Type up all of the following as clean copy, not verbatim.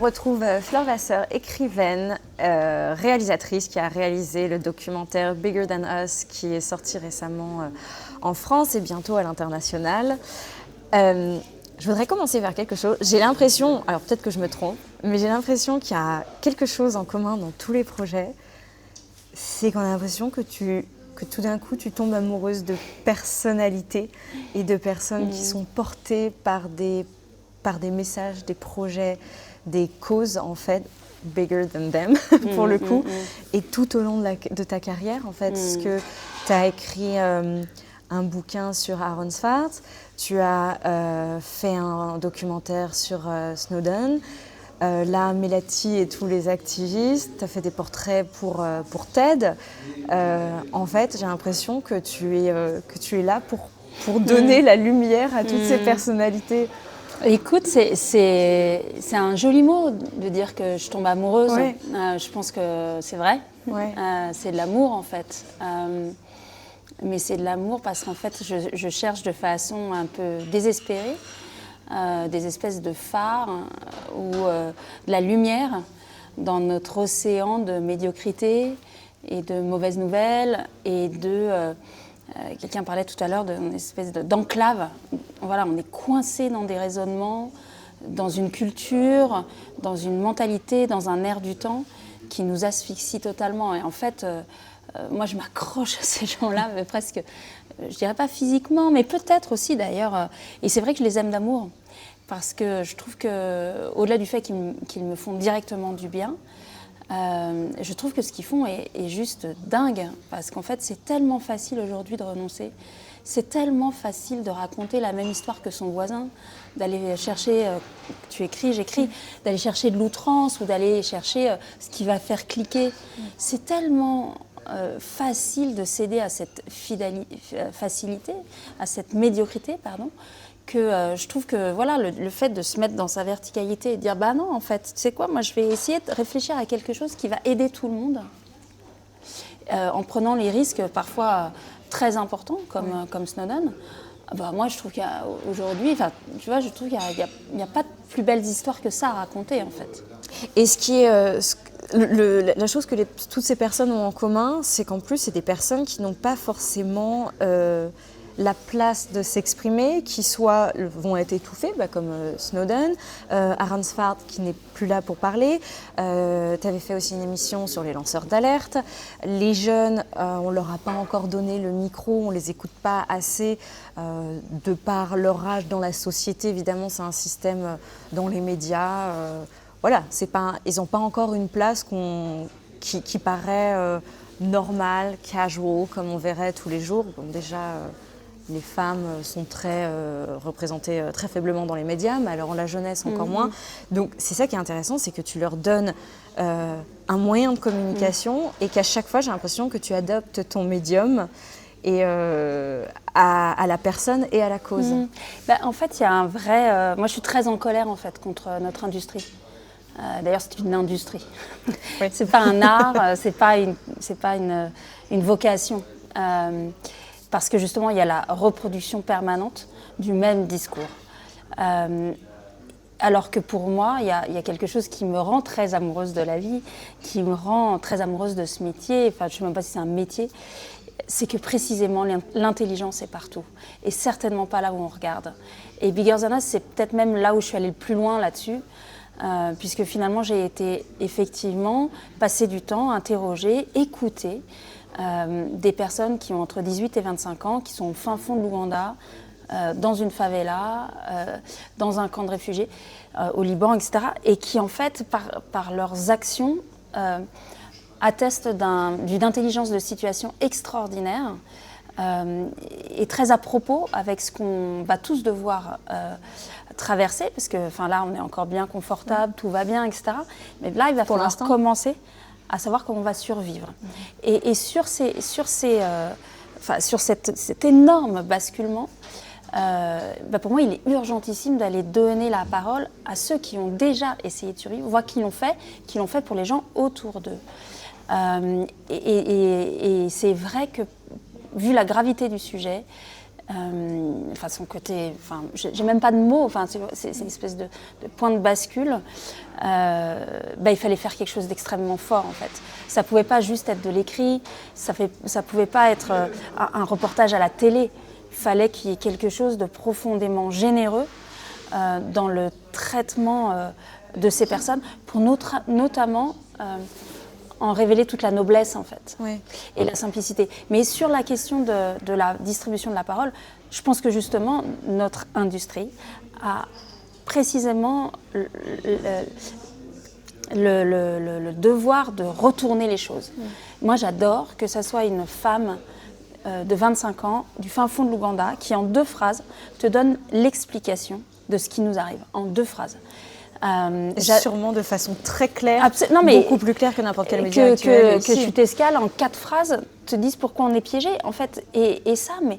retrouve Fleur Vasseur, écrivaine, réalisatrice qui a réalisé le documentaire Bigger Than Us qui est sorti récemment en France et bientôt à l'international. Je voudrais commencer vers quelque chose. J'ai l'impression, alors peut-être que je me trompe, mais j'ai l'impression qu'il y a quelque chose en commun dans tous les projets. C'est qu'on a l'impression que tout d'un coup, tu tombes amoureuse de personnalités et de personnes qui sont portées par des messages, des projets, des causes, en fait, bigger than them, pour le coup. Et tout au long de ta carrière, en fait, parce que tu as écrit un bouquin sur Aaron Swartz, tu as fait un documentaire sur Snowden, là, Melati et tous les activistes, tu as fait des portraits pour TED. En fait, j'ai l'impression que tu es là pour donner la lumière à toutes ces personnalités. Écoute, c'est un joli mot de dire que je tombe amoureuse. Ouais. Je pense que c'est vrai. Ouais. C'est de l'amour en fait. Mais c'est de l'amour parce qu'en fait, je cherche de façon un peu désespérée des espèces de phares ou de la lumière dans notre océan de médiocrité et de mauvaises nouvelles et de... quelqu'un parlait tout à l'heure d'une espèce d'enclave. Voilà, on est coincé dans des raisonnements, dans une culture, dans une mentalité, dans un air du temps qui nous asphyxie totalement. Et en fait, moi, je m'accroche à ces gens-là, mais presque, je dirais pas physiquement, mais peut-être aussi d'ailleurs. Et c'est vrai que je les aime d'amour, parce que je trouve qu'au-delà du fait qu'ils me font directement du bien, je trouve que ce qu'ils font est juste dingue, parce qu'en fait c'est tellement facile aujourd'hui de renoncer, c'est tellement facile de raconter la même histoire que son voisin, d'aller chercher, tu écris, j'écris, d'aller chercher de l'outrance ou d'aller chercher ce qui va faire cliquer. C'est tellement facile de céder à cette facilité, à cette médiocrité, pardon, que je trouve que voilà, le fait de se mettre dans sa verticalité et de dire bah non, en fait, tu sais quoi, moi je vais essayer de réfléchir à quelque chose qui va aider tout le monde en prenant les risques parfois très importants comme Snowden. Bah, moi je trouve qu'aujourd'hui, tu vois, je trouve qu'il n'y a pas de plus belles histoires que ça à raconter en fait. Et ce qui est... la chose que toutes ces personnes ont en commun, c'est qu'en plus, c'est des personnes qui n'ont pas forcément la place de s'exprimer, qui soit vont être étouffées, comme Snowden, Aaron Swartz qui n'est plus là pour parler. Tu avais fait aussi une émission sur les lanceurs d'alerte. Les jeunes, on ne leur a pas encore donné le micro, on ne les écoute pas assez de par leur âge dans la société. Évidemment, c'est un système dans les médias. Voilà, ils n'ont pas encore une place qui paraît normale, casual, comme on verrait tous les jours. Bon, déjà, les femmes sont représentées très faiblement dans les médias, mais alors la jeunesse encore moins. Donc c'est ça qui est intéressant, c'est que tu leur donnes un moyen de communication et qu'à chaque fois, j'ai l'impression que tu adoptes ton médium et à la personne et à la cause. En fait, il y a un vrai... moi, je suis très en colère en fait contre notre industrie. D'ailleurs, c'est une industrie. Oui. C'est pas un art, c'est pas une vocation. Parce que justement, il y a la reproduction permanente du même discours. Alors que pour moi, il y a quelque chose qui me rend très amoureuse de la vie, qui me rend très amoureuse de ce métier. Enfin, je ne sais même pas si c'est un métier. C'est que précisément, l'intelligence est partout. Et certainement pas là où on regarde. Et Bigger Than Us, c'est peut-être même là où je suis allée le plus loin là-dessus. Puisque finalement j'ai été effectivement passer du temps, interroger, écouter des personnes qui ont entre 18 et 25 ans, qui sont au fin fond de l'Ouganda, dans une favela, dans un camp de réfugiés, au Liban, etc. Et qui en fait, par leurs actions, attestent d'une intelligence de situation extraordinaire et très à propos avec ce qu'on va tous devoir traverser, parce que là on est encore bien confortable, tout va bien, etc. Mais là il va falloir commencer à savoir comment on va survivre. Et sur cet énorme basculement, pour moi il est urgentissime d'aller donner la parole à ceux qui ont déjà essayé de survivre, voire qui l'ont fait pour les gens autour d'eux. Et c'est vrai que vu la gravité du sujet, Son côté, j'ai même pas de mots, c'est une espèce de point de bascule. Il fallait faire quelque chose d'extrêmement fort en fait. Ça pouvait pas juste être de l'écrit, ça pouvait pas être un reportage à la télé. Il fallait qu'il y ait quelque chose de profondément généreux dans le traitement de ces personnes, pour notamment en révéler toute la noblesse en fait, et la simplicité. Mais sur la question de la distribution de la parole, je pense que justement notre industrie a précisément le devoir de retourner les choses. Moi j'adore que ça soit une femme de 25 ans du fin fond de l'Ouganda qui en 2 phrases te donne l'explication de ce qui nous arrive, en 2 phrases. Sûrement de façon très claire, beaucoup plus claire que n'importe quel média actuel. Que tu t'escales en 4 phrases, te disent pourquoi on est piégé, en fait. Et ça, mais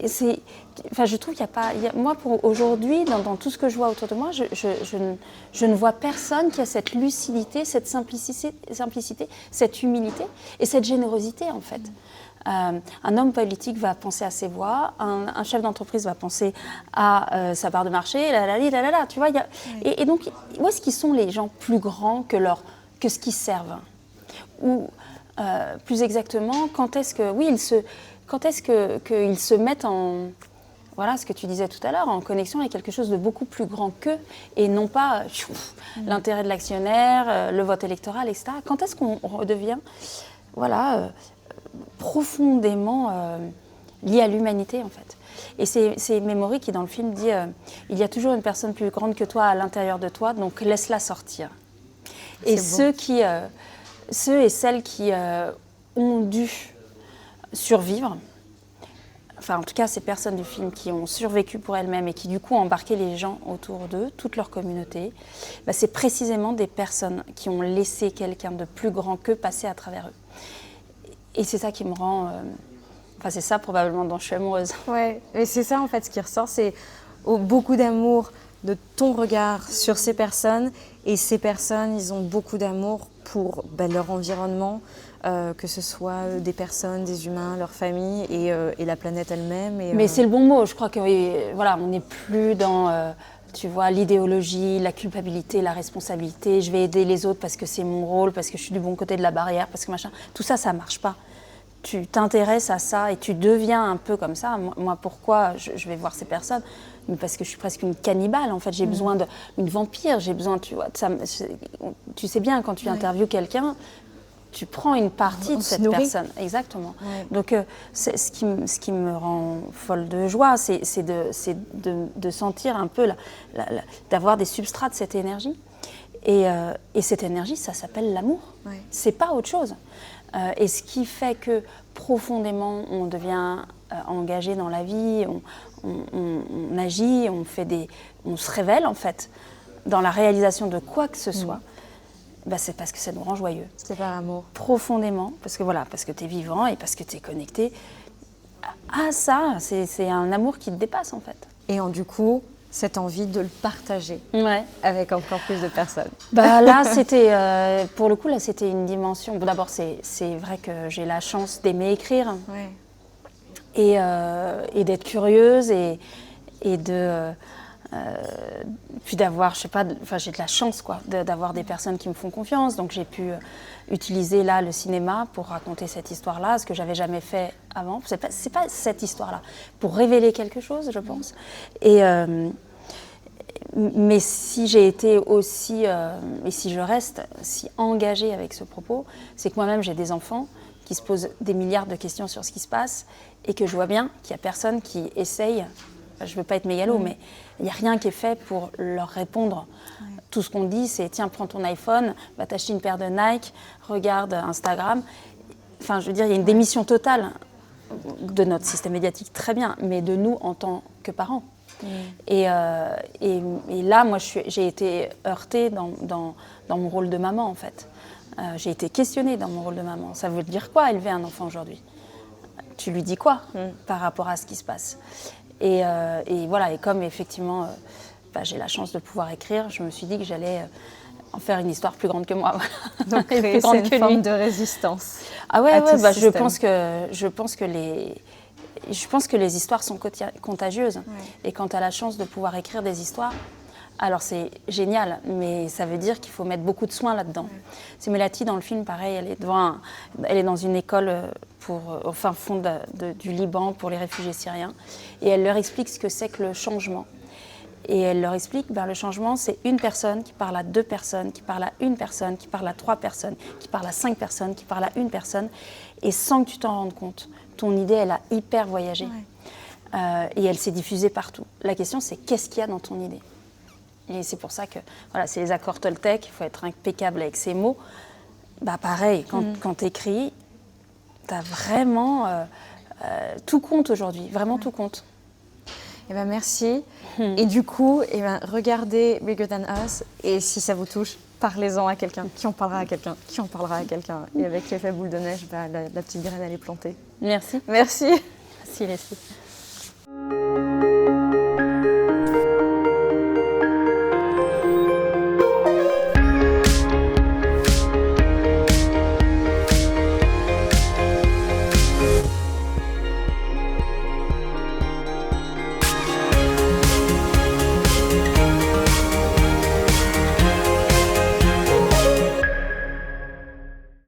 je trouve qu'il n'y a pas... moi, pour aujourd'hui, dans tout ce que je vois autour de moi, je ne vois personne qui a cette lucidité, cette simplicité, cette humilité et cette générosité, en fait. Un homme politique va penser à ses voix, un chef d'entreprise va penser à sa part de marché, tu vois. Et donc, où est-ce qu'ils sont les gens plus grands que ce qu'ils servent? Ou plus exactement, quand est-ce qu'ils se mettent en... Voilà ce que tu disais tout à l'heure, en connexion avec quelque chose de beaucoup plus grand qu'eux, et non pas l'intérêt de l'actionnaire, le vote électoral, etc. Quand est-ce qu'on redevient... profondément lié à l'humanité en fait. Et c'est Memory qui dans le film dit il y a toujours une personne plus grande que toi à l'intérieur de toi, donc laisse-la sortir. Et ceux et celles qui ont dû survivre, en tout cas ces personnes du film qui ont survécu pour elles-mêmes et qui du coup ont embarqué les gens autour d'eux, toute leur communauté, c'est précisément des personnes qui ont laissé quelqu'un de plus grand qu'eux passer à travers eux. Et c'est ça qui me rend... c'est ça probablement dont je suis amoureuse. Ouais, et c'est ça en fait ce qui ressort, c'est beaucoup d'amour de ton regard sur ces personnes. Et ces personnes, ils ont beaucoup d'amour pour leur environnement, que ce soit des personnes, des humains, leur famille et la planète elle-même. Mais c'est le bon mot, je crois que on n'est plus dans... tu vois, l'idéologie, la culpabilité, la responsabilité, je vais aider les autres parce que c'est mon rôle, parce que je suis du bon côté de la barrière, parce que machin. Tout ça, ça ne marche pas. Tu t'intéresses à ça et tu deviens un peu comme ça. Moi pourquoi je vais voir ces personnes? Parce que je suis presque une cannibale, en fait. J'ai besoin d'une vampire, j'ai besoin, tu vois, tu sais bien, quand tu interviews quelqu'un, tu prends une partie de cette personne. Exactement. Ouais. Donc, ce qui me rend folle de joie, c'est de sentir un peu, d'avoir des substrats de cette énergie. Et cette énergie, ça s'appelle l'amour. Ouais. C'est pas autre chose. Et ce qui fait que profondément, on devient engagé dans la vie, on agit, on se révèle en fait dans la réalisation de quoi que ce soit. C'est parce que ça nous rend joyeux. C'est par amour. Profondément, parce que tu es vivant et parce que tu es connecté. Ça, c'est un amour qui te dépasse en fait. Et du coup, cette envie de le partager avec encore plus de personnes. Là, c'était, pour le coup, c'était une dimension. Bon, d'abord, c'est vrai que j'ai la chance d'aimer écrire et d'être curieuse et de... puis d'avoir, j'ai de la chance d'avoir des personnes qui me font confiance, donc j'ai pu utiliser là le cinéma pour raconter cette histoire-là, ce que j'avais jamais fait avant. C'est pas cette histoire-là, pour révéler quelque chose, je pense. Mais si j'ai été aussi, et si je reste si engagée avec ce propos, c'est que moi-même j'ai des enfants qui se posent des milliards de questions sur ce qui se passe et que je vois bien qu'il n'y a personne qui essaye. Je ne veux pas être mégalo, mais il n'y a rien qui est fait pour leur répondre. Tout ce qu'on dit, c'est tiens, prends ton iPhone, va t'acheter une paire de Nike, regarde Instagram. Je veux dire, il y a une démission totale de notre système médiatique, très bien, mais de nous en tant que parents. Et là, moi, j'ai été heurtée dans mon rôle de maman, en fait. J'ai été questionnée dans mon rôle de maman. Ça veut dire quoi, élever un enfant aujourd'hui? Tu lui dis quoi par rapport à ce qui se passe? Et voilà, et comme effectivement j'ai la chance de pouvoir écrire, je me suis dit que j'allais en faire une histoire plus grande que moi. Donc c'est une forme de résistance. Ah ouais, je pense que je pense que les histoires sont contagieuses. Ouais. Et quand tu as la chance de pouvoir écrire des histoires, alors c'est génial, mais ça veut dire qu'il faut mettre beaucoup de soin là-dedans. Ouais. C'est Melati dans le film, pareil, elle est dans une école au fin fond du Liban pour les réfugiés syriens. Et elle leur explique ce que c'est que le changement. Et elle leur explique, le changement, c'est une personne qui parle à 2 personnes, qui parle à 1 personne, qui parle à 3 personnes, qui parle à 5 personnes, qui parle à 1 personne, et sans que tu t'en rendes compte. Ton idée, elle a hyper voyagé. Ouais. Et elle s'est diffusée partout. La question, c'est qu'est-ce qu'il y a dans ton idée? Et c'est pour ça que, c'est les accords Toltec, il faut être impeccable avec ses mots. Pareil, quand tu écris, tu as vraiment... tout compte aujourd'hui, vraiment tout compte. Merci. Et du coup, regardez Bigger Than Us, et si ça vous touche, parlez-en à quelqu'un, qui en parlera à quelqu'un, qui en parlera à quelqu'un. Et avec l'effet boule de neige, la petite graine, elle est plantée. Merci. Merci. Merci, Leslie.